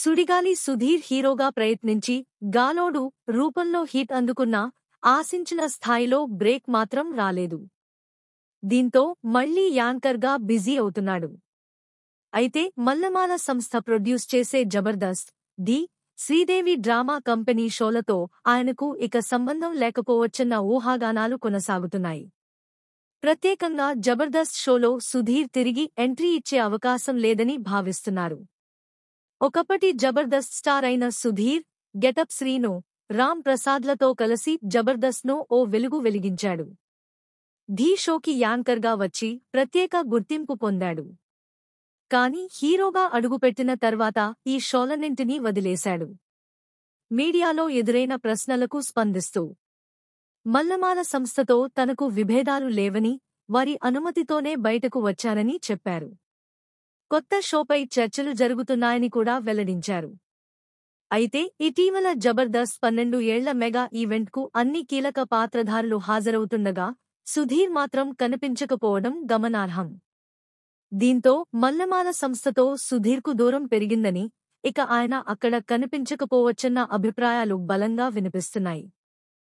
సుడిగాలి సుధీర్ హీరోగా ప్రయత్నించి గాలోడు రూపంలో హిట్ అందుకున్నా ఆశించిన స్థాయిలో బ్రేక్ మాత్రం రాలేదు. దీంతో మళ్లీ యాంకర్గా బిజీ అవుతున్నాడు. అయితే మల్లమాల సంస్థ ప్రొడ్యూస్ చేసే Jabardasth, the Sridevi drama company షోలతో ఆయనకు ఇక సంబంధం లేకపోవచ్చన్న ఊహాగానాలు కొనసాగుతున్నాయి. ప్రత్యేకంగా జబర్దస్త్ షోలో సుధీర్ తిరిగి ఎంట్రీ ఇచ్చే అవకాశం లేదని భావిస్తున్నారు. ఒకప్పటి జబర్దస్త్ స్టార్ అయిన సుధీర్ గెటప్ శ్రీను, రామ్ ప్రసాద్లతో కలిసి జబర్దస్త్ను ఓ వెలుగు వెలిగించాడు. ఢీ షోకి యాంకర్గా వచ్చి ప్రత్యేక గుర్తింపు పొందాడు. కానీ హీరోగా అడుగుపెట్టిన తర్వాత ఈ షోలన్నింటినీ వదిలేశాడు. మీడియాలో ఎదురైన ప్రశ్నలకు స్పందిస్తూ మల్లమాల సంస్థతో తనకు విభేదాలు లేవని, వారి అనుమతితోనే బయటకు వచ్చారని చెప్పారు. కొత్త షోపై చర్చలు జరుగుతున్నాయని కూడా వెల్లడించారు. అయితే ఇటీవల జబర్దస్త్ 12 ఏళ్ల మెగా ఈవెంట్కు అన్ని కీలక పాత్రధారులు హాజరవుతుండగా సుధీర్ మాత్రం కనిపించకపోవడం గమనార్హం. దీంతో మల్లమాల సంస్థతో సుధీర్కు దూరం పెరిగిందని, ఇక ఆయన అక్కడ కనిపించకపోవచ్చన్న అభిప్రాయాలు బలంగా వినిపిస్తున్నాయి.